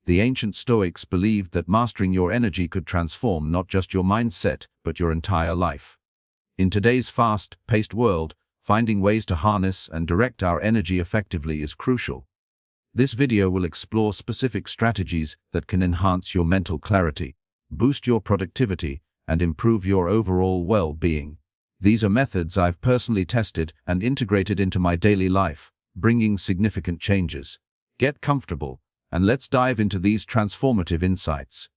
The ancient Stoics believed that mastering your energy could transform not just your mindset, but your entire life. In today's fast-paced world, finding ways to harness and direct our energy effectively is crucial. This video will explore specific strategies that can enhance your mental clarity, boost your productivity, and improve your overall well-being. These are methods I've personally tested and integrated into my daily life, bringing significant changes. Get comfortable, and let's dive into these transformative insights.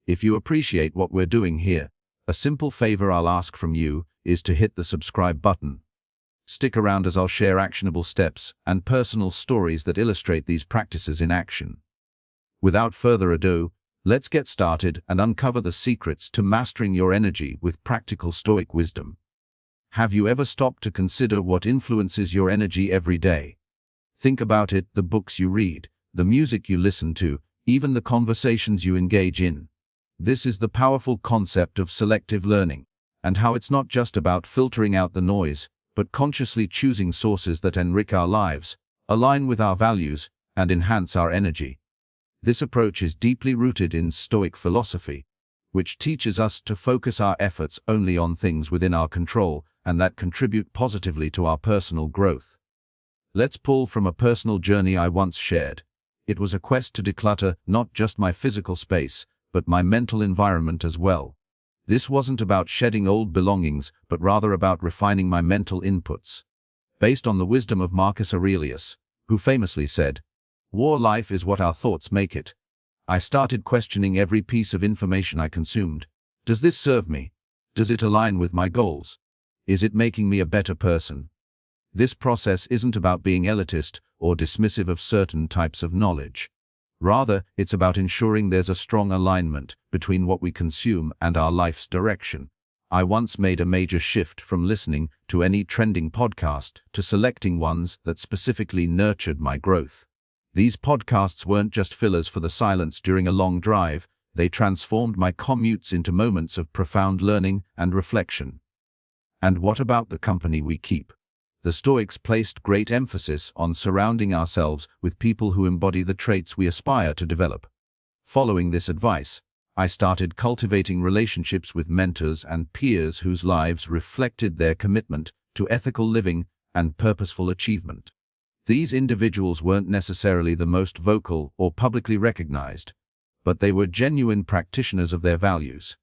If you appreciate what we're doing here, a simple favor I'll ask from you is to hit the subscribe button. Stick around as I'll share actionable steps and personal stories that illustrate these practices in action. Without further ado, let's get started and uncover the secrets to mastering your energy with practical Stoic wisdom. Have you ever stopped to consider what influences your energy every day? Think about it: the books you read, the music you listen to, even the conversations you engage in. This is the powerful concept of selective learning, and how it's not just about filtering out the noise, but consciously choosing sources that enrich our lives, align with our values, and enhance our energy. This approach is deeply rooted in Stoic philosophy, which teaches us to focus our efforts only on things within our control and that contribute positively to our personal growth. Let's pull from a personal journey I once shared. It was a quest to declutter not just my physical space, but my mental environment as well. This wasn't about shedding old belongings, but rather about refining my mental inputs. Based on the wisdom of Marcus Aurelius, who famously said, "War life is what our thoughts make it," I started questioning every piece of information I consumed. Does this serve me? Does it align with my goals? Is it making me a better person? This process isn't about being elitist or dismissive of certain types of knowledge. Rather, it's about ensuring there's a strong alignment between what we consume and our life's direction. I once made a major shift from listening to any trending podcast to selecting ones that specifically nurtured my growth. These podcasts weren't just fillers for the silence during a long drive, they transformed my commutes into moments of profound learning and reflection. And what about the company we keep? The Stoics placed great emphasis on surrounding ourselves with people who embody the traits we aspire to develop. Following this advice, I started cultivating relationships with mentors and peers whose lives reflected their commitment to ethical living and purposeful achievement. These individuals weren't necessarily the most vocal or publicly recognized, but they were genuine practitioners of their values.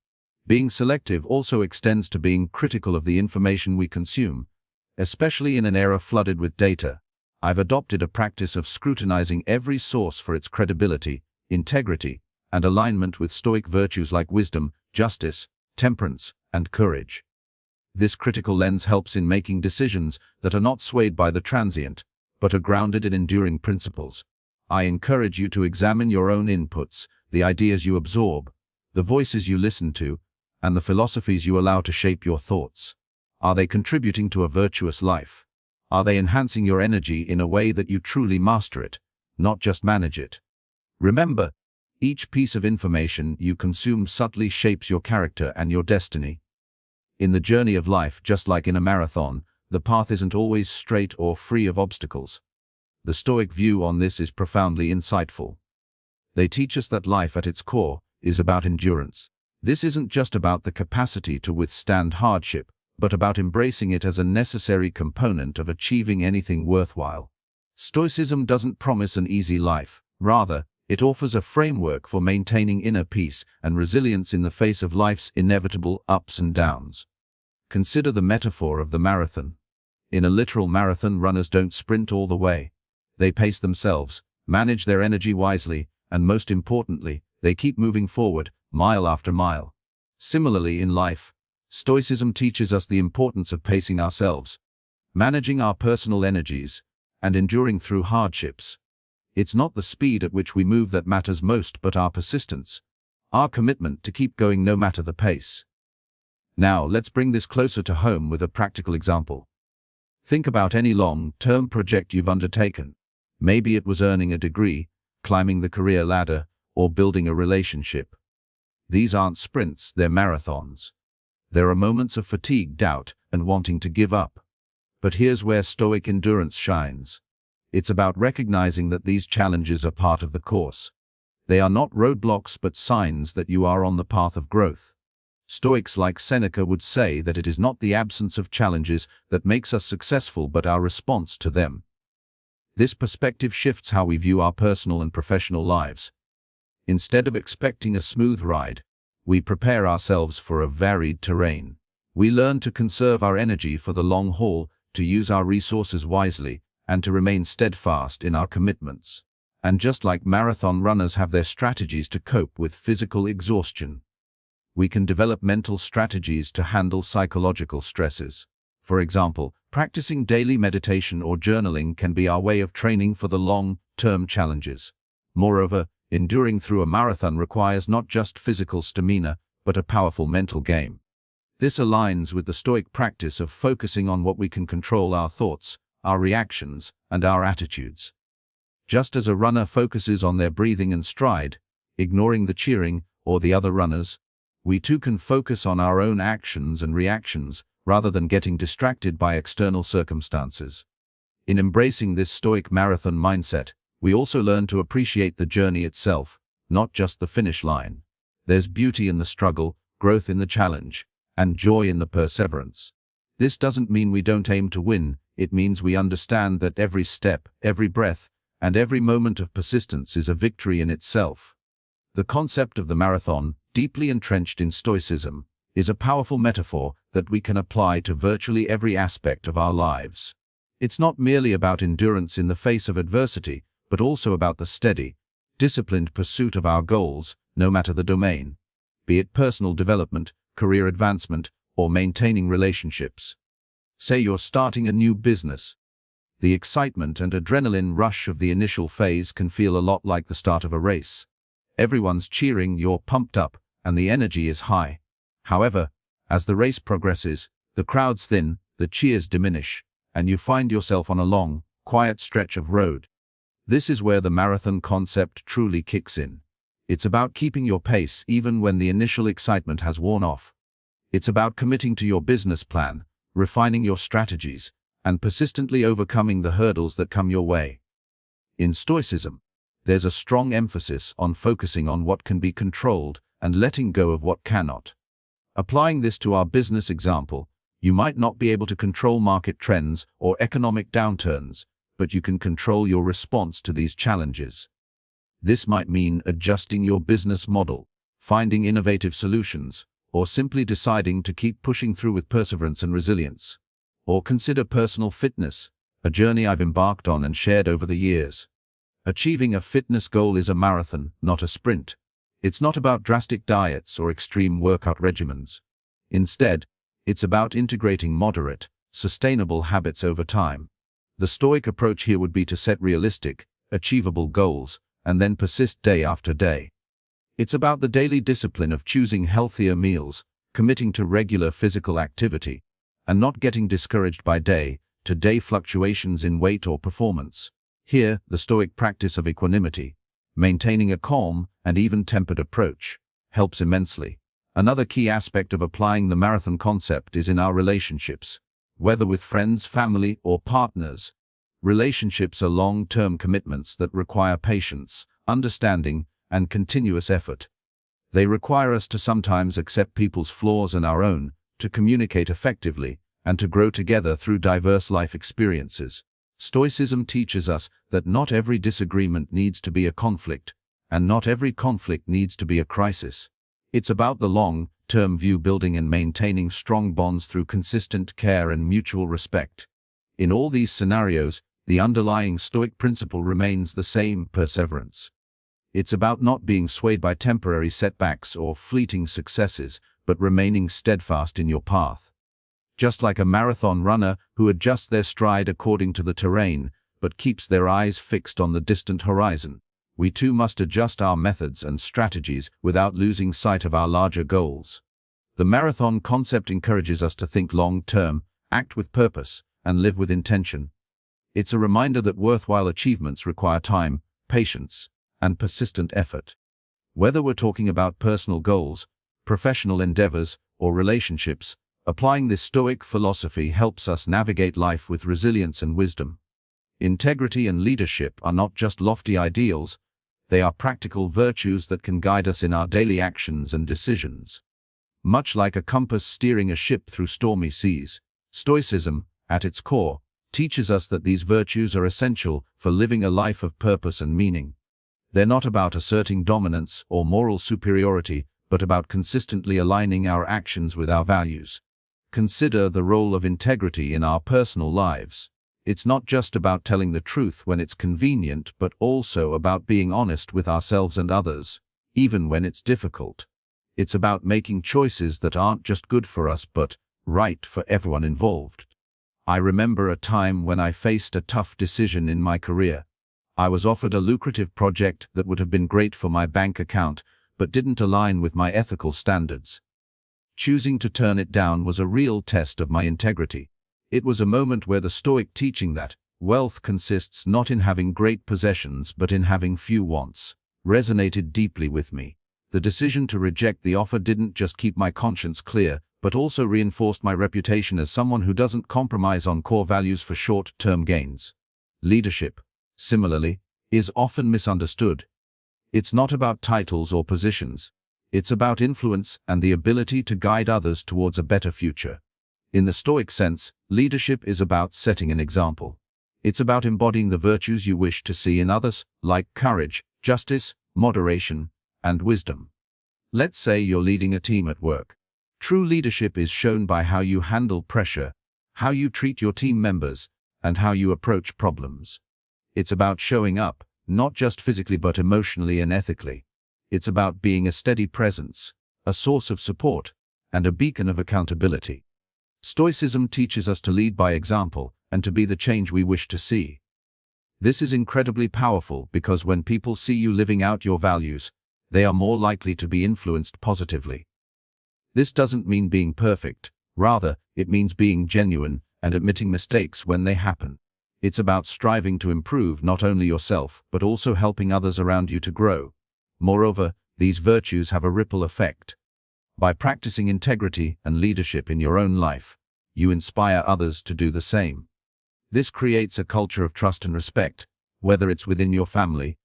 Being selective also extends to being critical of the information we consume. Especially in an era flooded with data, I've adopted a practice of scrutinizing every source for its credibility, integrity, and alignment with Stoic virtues like wisdom, justice, temperance, and courage. This critical lens helps in making decisions that are not swayed by the transient, but are grounded in enduring principles. I encourage you to examine your own inputs, the ideas you absorb, the voices you listen to, and the philosophies you allow to shape your thoughts. Are they contributing to a virtuous life? Are they enhancing your energy in a way that you truly master it, not just manage it? Remember, each piece of information you consume subtly shapes your character and your destiny. In the journey of life, just like in a marathon, the path isn't always straight or free of obstacles. The Stoic view on this is profoundly insightful. They teach us that life at its core is about endurance. This isn't just about the capacity to withstand hardship, but about embracing it as a necessary component of achieving anything worthwhile. Stoicism doesn't promise an easy life. Rather, it offers a framework for maintaining inner peace and resilience in the face of life's inevitable ups and downs. Consider the metaphor of the marathon. In a literal marathon, runners don't sprint all the way. They pace themselves, manage their energy wisely, and most importantly, they keep moving forward, mile after mile. Similarly in life, Stoicism teaches us the importance of pacing ourselves, managing our personal energies, and enduring through hardships. It's not the speed at which we move that matters most, but our persistence, our commitment to keep going no matter the pace. Now, let's bring this closer to home with a practical example. Think about any long-term project you've undertaken. Maybe it was earning a degree, climbing the career ladder, or building a relationship. These aren't sprints, they're marathons. There are moments of fatigue, doubt, and wanting to give up. But here's where Stoic endurance shines. It's about recognizing that these challenges are part of the course. They are not roadblocks but signs that you are on the path of growth. Stoics like Seneca would say that it is not the absence of challenges that makes us successful but our response to them. This perspective shifts how we view our personal and professional lives. Instead of expecting a smooth ride, we prepare ourselves for a varied terrain. We learn to conserve our energy for the long haul, to use our resources wisely, and to remain steadfast in our commitments. And just like marathon runners have their strategies to cope with physical exhaustion, we can develop mental strategies to handle psychological stresses. For example, practicing daily meditation or journaling can be our way of training for the long-term challenges. Moreover, enduring through a marathon requires not just physical stamina, but a powerful mental game. This aligns with the Stoic practice of focusing on what we can control: our thoughts, our reactions, and our attitudes. Just as a runner focuses on their breathing and stride, ignoring the cheering or the other runners, we too can focus on our own actions and reactions, rather than getting distracted by external circumstances. In embracing this Stoic marathon mindset, we also learn to appreciate the journey itself, not just the finish line. There's beauty in the struggle, growth in the challenge, and joy in the perseverance. This doesn't mean we don't aim to win, it means we understand that every step, every breath, and every moment of persistence is a victory in itself. The concept of the marathon, deeply entrenched in Stoicism, is a powerful metaphor that we can apply to virtually every aspect of our lives. It's not merely about endurance in the face of adversity, but also about the steady, disciplined pursuit of our goals, no matter the domain, be it personal development, career advancement, or maintaining relationships. Say you're starting a new business. The excitement and adrenaline rush of the initial phase can feel a lot like the start of a race. Everyone's cheering, you're pumped up, and the energy is high. However, as the race progresses, the crowds thin, the cheers diminish, and you find yourself on a long, quiet stretch of road. This is where the marathon concept truly kicks in. It's about keeping your pace even when the initial excitement has worn off. It's about committing to your business plan, refining your strategies, and persistently overcoming the hurdles that come your way. In Stoicism, there's a strong emphasis on focusing on what can be controlled and letting go of what cannot. Applying this to our business example, you might not be able to control market trends or economic downturns, but you can control your response to these challenges. This might mean adjusting your business model, finding innovative solutions, or simply deciding to keep pushing through with perseverance and resilience. Or consider personal fitness, a journey I've embarked on and shared over the years. Achieving a fitness goal is a marathon, not a sprint. It's not about drastic diets or extreme workout regimens. Instead, it's about integrating moderate, sustainable habits over time. The Stoic approach here would be to set realistic, achievable goals, and then persist day after day. It's about the daily discipline of choosing healthier meals, committing to regular physical activity, and not getting discouraged by day-to-day fluctuations in weight or performance. Here, the Stoic practice of equanimity, maintaining a calm and even-tempered approach, helps immensely. Another key aspect of applying the marathon concept is in our relationships. Whether with friends, family, or partners, relationships are long-term commitments that require patience, understanding, and continuous effort. They require us to sometimes accept people's flaws and our own, to communicate effectively, and to grow together through diverse life experiences. Stoicism teaches us that not every disagreement needs to be a conflict, and not every conflict needs to be a crisis. It's about the long-term view, building and maintaining strong bonds through consistent care and mutual respect. In all these scenarios, the underlying Stoic principle remains the same: perseverance. It's about not being swayed by temporary setbacks or fleeting successes, but remaining steadfast in your path. Just like a marathon runner who adjusts their stride according to the terrain, but keeps their eyes fixed on the distant horizon, we too must adjust our methods and strategies without losing sight of our larger goals. The marathon concept encourages us to think long-term, act with purpose, and live with intention. It's a reminder that worthwhile achievements require time, patience, and persistent effort. Whether we're talking about personal goals, professional endeavors, or relationships, applying this Stoic philosophy helps us navigate life with resilience and wisdom. Integrity and leadership are not just lofty ideals, They are practical virtues that can guide us in our daily actions and decisions. Much like a compass steering a ship through stormy seas, Stoicism, at its core, teaches us that these virtues are essential for living a life of purpose and meaning. They're not about asserting dominance or moral superiority, but about consistently aligning our actions with our values. Consider the role of integrity in our personal lives. It's not just about telling the truth when it's convenient, but also about being honest with ourselves and others, even when it's difficult. It's about making choices that aren't just good for us, but right for everyone involved. I remember a time when I faced a tough decision in my career. I was offered a lucrative project that would have been great for my bank account, but didn't align with my ethical standards. Choosing to turn it down was a real test of my integrity. It was a moment where the Stoic teaching that wealth consists not in having great possessions but in having few wants resonated deeply with me. The decision to reject the offer didn't just keep my conscience clear, but also reinforced my reputation as someone who doesn't compromise on core values for short-term gains. Leadership, similarly, is often misunderstood. It's not about titles or positions. It's about influence and the ability to guide others towards a better future. In the Stoic sense, leadership is about setting an example. It's about embodying the virtues you wish to see in others, like courage, justice, moderation, and wisdom. Let's say you're leading a team at work. True leadership is shown by how you handle pressure, how you treat your team members, and how you approach problems. It's about showing up, not just physically but emotionally and ethically. It's about being a steady presence, a source of support, and a beacon of accountability. Stoicism teaches us to lead by example and to be the change we wish to see. This is incredibly powerful because when people see you living out your values, they are more likely to be influenced positively. This doesn't mean being perfect. Rather, it means being genuine and admitting mistakes when they happen. It's about striving to improve not only yourself, but also helping others around you to grow. Moreover, these virtues have a ripple effect. By practicing integrity and leadership in your own life, you inspire others to do the same. This creates a culture of trust and respect, whether it's within your family,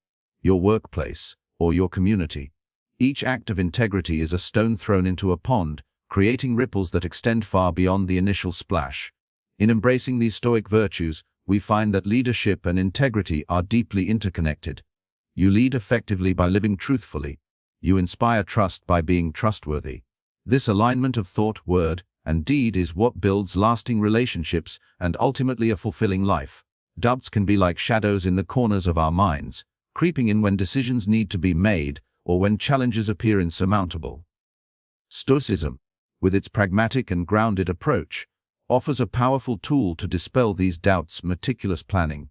your workplace, or your community. Each act of integrity is a stone thrown into a pond, creating ripples that extend far beyond the initial splash. In embracing these Stoic virtues, we find that leadership and integrity are deeply interconnected. You lead effectively by living truthfully. You inspire trust by being trustworthy. This alignment of thought, word, and deed is what builds lasting relationships and ultimately a fulfilling life. Doubts can be like shadows in the corners of our minds, creeping in when decisions need to be made or when challenges appear insurmountable. Stoicism, with its pragmatic and grounded approach, offers a powerful tool to dispel these doubts: meticulous planning.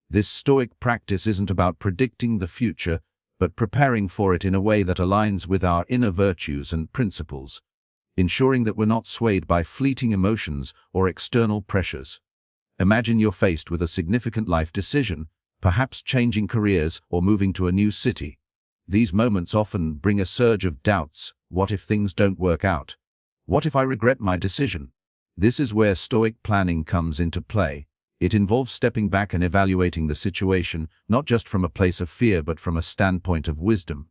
This Stoic practice isn't about predicting the future, but preparing for it in a way that aligns with our inner virtues and principles, ensuring that we're not swayed by fleeting emotions or external pressures. Imagine you're faced with a significant life decision, perhaps changing careers or moving to a new city. These moments often bring a surge of doubts. What if things don't work out? What if I regret my decision? This is where Stoic planning comes into play. It involves stepping back and evaluating the situation, not just from a place of fear but from a standpoint of wisdom.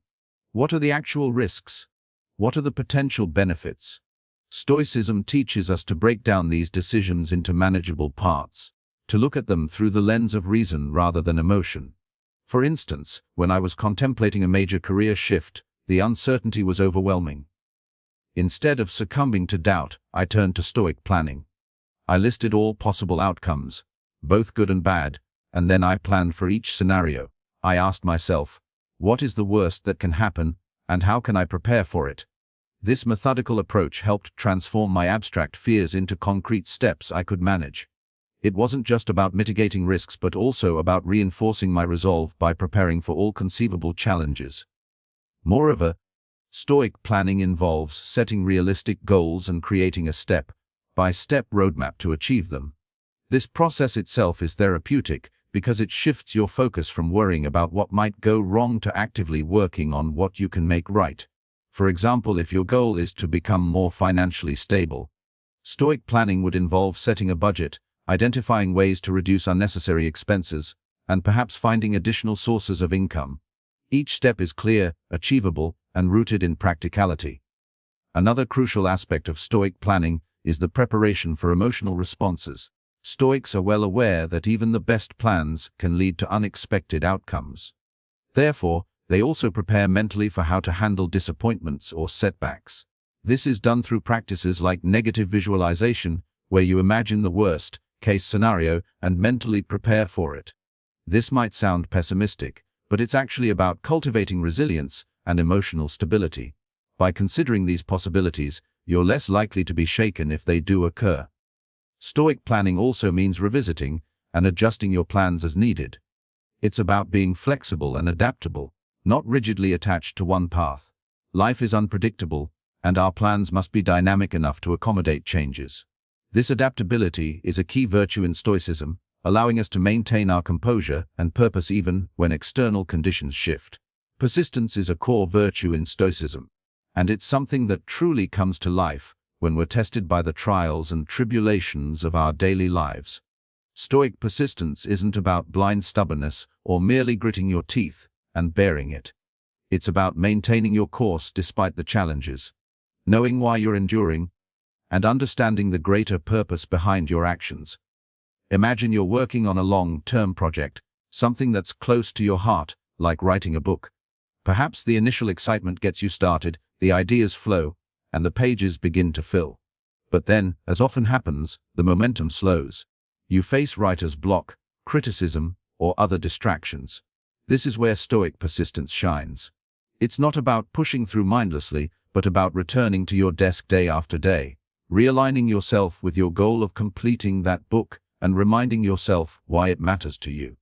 What are the actual risks? What are the potential benefits? Stoicism teaches us to break down these decisions into manageable parts, to look at them through the lens of reason rather than emotion. For instance, when I was contemplating a major career shift, the uncertainty was overwhelming. Instead of succumbing to doubt, I turned to Stoic planning. I listed all possible outcomes, both good and bad, and then I planned for each scenario. I asked myself, what is the worst that can happen, and how can I prepare for it? This methodical approach helped transform my abstract fears into concrete steps I could manage. It wasn't just about mitigating risks but also about reinforcing my resolve by preparing for all conceivable challenges. Moreover, Stoic planning involves setting realistic goals and creating a step-by-step roadmap to achieve them. This process itself is therapeutic because it shifts your focus from worrying about what might go wrong to actively working on what you can make right. For example, if your goal is to become more financially stable, Stoic planning would involve setting a budget, identifying ways to reduce unnecessary expenses, and perhaps finding additional sources of income. Each step is clear, achievable, and rooted in practicality. Another crucial aspect of Stoic planning is the preparation for emotional responses. Stoics are well aware that even the best plans can lead to unexpected outcomes. Therefore, they also prepare mentally for how to handle disappointments or setbacks. This is done through practices like negative visualization, where you imagine the worst-case scenario and mentally prepare for it. This might sound pessimistic, but it's actually about cultivating resilience and emotional stability. By considering these possibilities, you're less likely to be shaken if they do occur. Stoic planning also means revisiting and adjusting your plans as needed. It's about being flexible and adaptable, not rigidly attached to one path. Life is unpredictable, and our plans must be dynamic enough to accommodate changes. This adaptability is a key virtue in Stoicism, allowing us to maintain our composure and purpose even when external conditions shift. Persistence is a core virtue in Stoicism, and it's something that truly comes to life when we're tested by the trials and tribulations of our daily lives. Stoic persistence isn't about blind stubbornness or merely gritting your teeth and bearing it. It's about maintaining your course despite the challenges, knowing why you're enduring, and understanding the greater purpose behind your actions. Imagine you're working on a long-term project, something that's close to your heart, like writing a book. Perhaps the initial excitement gets you started, the ideas flow, and the pages begin to fill. But then, as often happens, the momentum slows. You face writer's block, criticism, or other distractions. This is where Stoic persistence shines. It's not about pushing through mindlessly, but about returning to your desk day after day, realigning yourself with your goal of completing that book, and reminding yourself why it matters to you.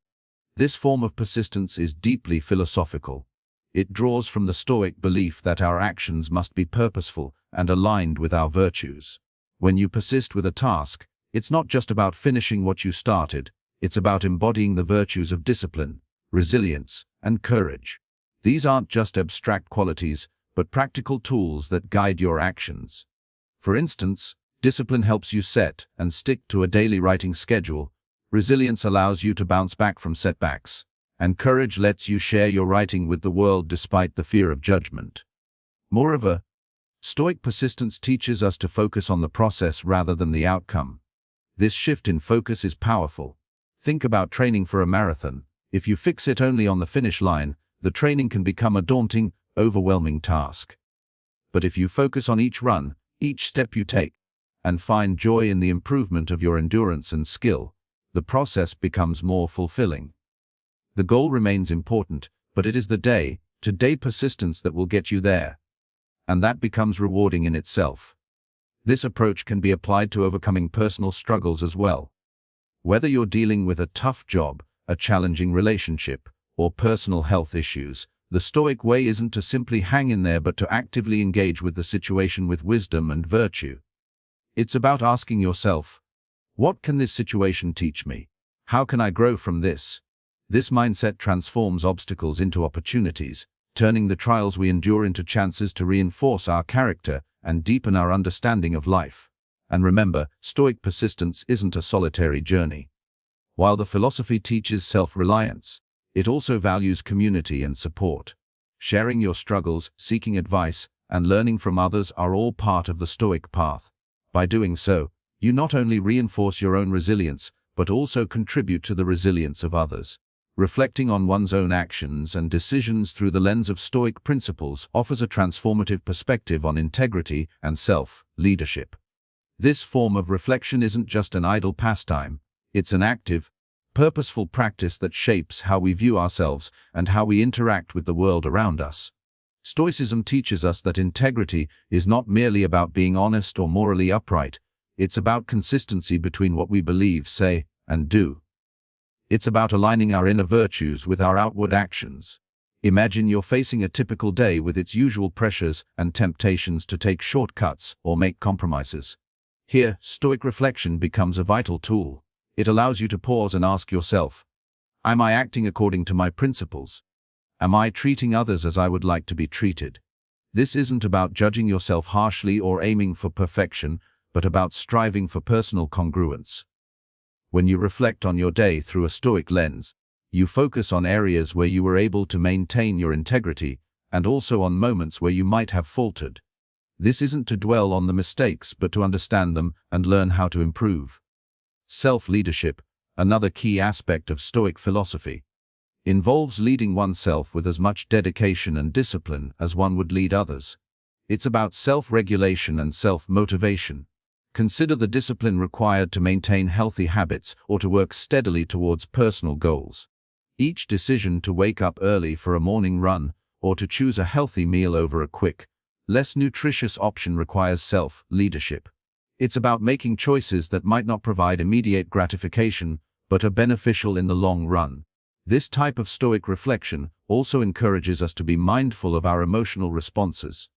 This form of persistence is deeply philosophical. It draws from the Stoic belief that our actions must be purposeful and aligned with our virtues. When you persist with a task, it's not just about finishing what you started, it's about embodying the virtues of discipline, resilience, and courage. These aren't just abstract qualities, but practical tools that guide your actions. For instance, discipline helps you set and stick to a daily writing schedule, resilience allows you to bounce back from setbacks, and courage lets you share your writing with the world despite the fear of judgment. Moreover, Stoic persistence teaches us to focus on the process rather than the outcome. This shift in focus is powerful. Think about training for a marathon. If you fix it only on the finish line, the training can become a daunting, overwhelming task. But if you focus on each run, each step you take, and find joy in the improvement of your endurance and skill, the process becomes more fulfilling. The goal remains important, but it is the day-to-day persistence that will get you there. And that becomes rewarding in itself. This approach can be applied to overcoming personal struggles as well. Whether you're dealing with a tough job, a challenging relationship, or personal health issues, the Stoic way isn't to simply hang in there but to actively engage with the situation with wisdom and virtue. It's about asking yourself, what can this situation teach me? How can I grow from this? This mindset transforms obstacles into opportunities, turning the trials we endure into chances to reinforce our character and deepen our understanding of life. And remember, Stoic persistence isn't a solitary journey. While the philosophy teaches self-reliance, it also values community and support. Sharing your struggles, seeking advice, and learning from others are all part of the Stoic path. By doing so, you not only reinforce your own resilience, but also contribute to the resilience of others. Reflecting on one's own actions and decisions through the lens of Stoic principles offers a transformative perspective on integrity and self-leadership. This form of reflection isn't just an idle pastime, it's an active, purposeful practice that shapes how we view ourselves and how we interact with the world around us. Stoicism teaches us that integrity is not merely about being honest or morally upright, it's about consistency between what we believe, say, and do. It's about aligning our inner virtues with our outward actions. Imagine you're facing a typical day with its usual pressures and temptations to take shortcuts or make compromises. Here, Stoic reflection becomes a vital tool. It allows you to pause and ask yourself, am I acting according to my principles? Am I treating others as I would like to be treated? This isn't about judging yourself harshly or aiming for perfection, but about striving for personal congruence. When you reflect on your day through a Stoic lens, You focus on areas where you were able to maintain your integrity, and also on moments where you might have faltered. This isn't to dwell on the mistakes, but to understand them and learn how to improve. Self-leadership, another key aspect of Stoic philosophy, involves leading oneself with as much dedication and discipline as one would lead others. It's about self-regulation and self-motivation. Consider the discipline required to maintain healthy habits or to work steadily towards personal goals. Each decision to wake up early for a morning run or to choose a healthy meal over a quick, less nutritious option requires self-leadership. It's about making choices that might not provide immediate gratification, but are beneficial in the long run. This type of Stoic reflection also encourages us to be mindful of our emotional responses.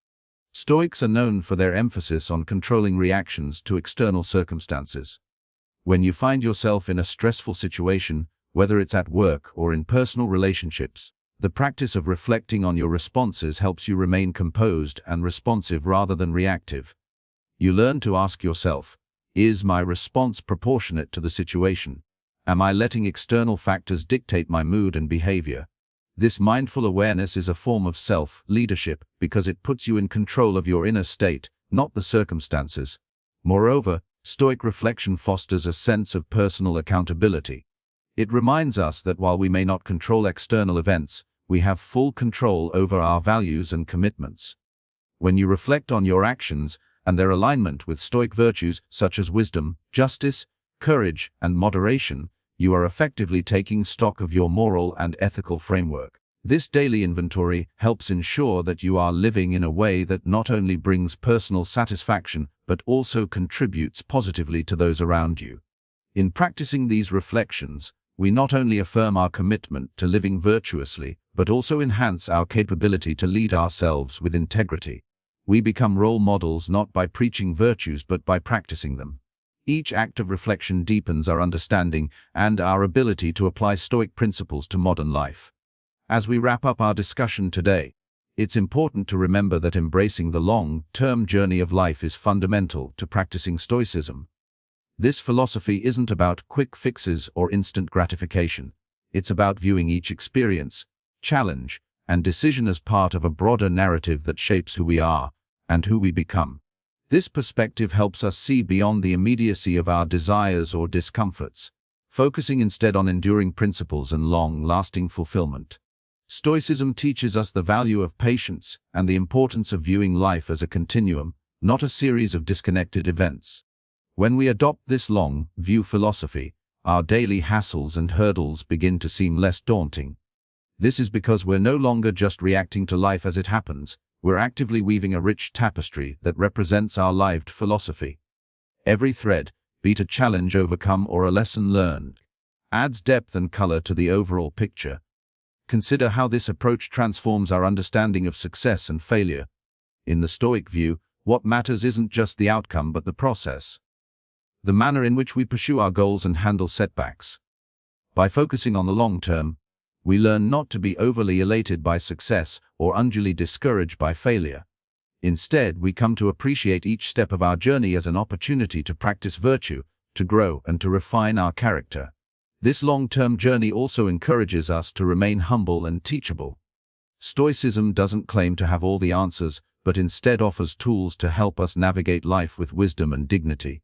Stoics are known for their emphasis on controlling reactions to external circumstances. When you find yourself in a stressful situation, whether it's at work or in personal relationships, the practice of reflecting on your responses helps you remain composed and responsive rather than reactive. You learn to ask yourself, is my response proportionate to the situation? Am I letting external factors dictate my mood and behavior? This mindful awareness is a form of self-leadership because it puts you in control of your inner state, not the circumstances. Moreover, Stoic reflection fosters a sense of personal accountability. It reminds us that while we may not control external events, we have full control over our values and commitments. When you reflect on your actions and their alignment with Stoic virtues such as wisdom, justice, courage, and moderation, you are effectively taking stock of your moral and ethical framework. This daily inventory helps ensure that you are living in a way that not only brings personal satisfaction but also contributes positively to those around you. In practicing these reflections, we not only affirm our commitment to living virtuously, but also enhance our capability to lead ourselves with integrity. We become role models not by preaching virtues but by practicing them. Each act of reflection deepens our understanding and our ability to apply Stoic principles to modern life. As we wrap up our discussion today, it's important to remember that embracing the long-term journey of life is fundamental to practicing Stoicism. This philosophy isn't about quick fixes or instant gratification. It's about viewing each experience, challenge, and decision as part of a broader narrative that shapes who we are and who we become. This perspective helps us see beyond the immediacy of our desires or discomforts, focusing instead on enduring principles and long-lasting fulfillment. Stoicism teaches us the value of patience and the importance of viewing life as a continuum, not a series of disconnected events. When we adopt this long-view philosophy, our daily hassles and hurdles begin to seem less daunting. This is because we're no longer just reacting to life as it happens. We're actively weaving a rich tapestry that represents our lived philosophy. Every thread, be it a challenge overcome or a lesson learned, adds depth and color to the overall picture. Consider how this approach transforms our understanding of success and failure. In the Stoic view, what matters isn't just the outcome but the process, the manner in which we pursue our goals and handle setbacks. By focusing on the long term, we learn not to be overly elated by success or unduly discouraged by failure. Instead, we come to appreciate each step of our journey as an opportunity to practice virtue, to grow, and to refine our character. This long-term journey also encourages us to remain humble and teachable. Stoicism doesn't claim to have all the answers, but instead offers tools to help us navigate life with wisdom and dignity.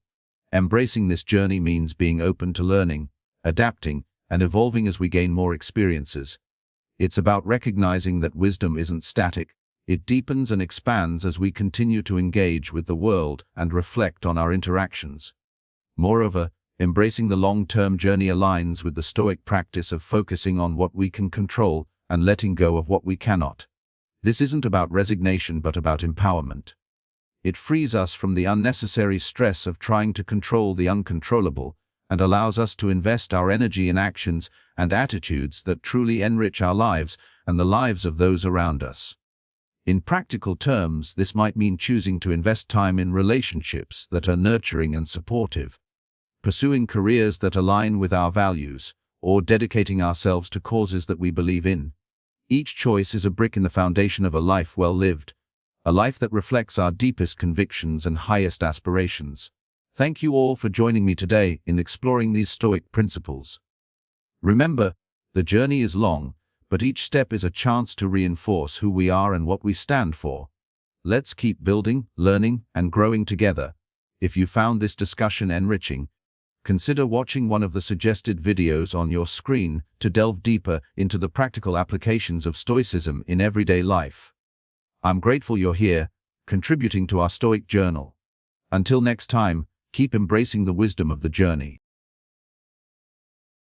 Embracing this journey means being open to learning, adapting, and evolving as we gain more experiences. It's about recognizing that wisdom isn't static. It deepens and expands as we continue to engage with the world and reflect on our interactions. Moreover, embracing the long-term journey aligns with the Stoic practice of focusing on what we can control and letting go of what we cannot. This isn't about resignation but about empowerment. It frees us from the unnecessary stress of trying to control the uncontrollable and allows us to invest our energy in actions and attitudes that truly enrich our lives and the lives of those around us. In practical terms, this might mean choosing to invest time in relationships that are nurturing and supportive, pursuing careers that align with our values, or dedicating ourselves to causes that we believe in. Each choice is a brick in the foundation of a life well lived, a life that reflects our deepest convictions and highest aspirations. Thank you all for joining me today in exploring these Stoic principles. Remember, The journey is long, but each step is a chance to reinforce who we are and what we stand for. Let's keep building, learning, and growing together. If you found this discussion enriching, consider watching one of the suggested videos on your screen to delve deeper into the practical applications of Stoicism in everyday life. I'm grateful you're here, contributing to our Stoic journal. Until next time, keep embracing the wisdom of the journey.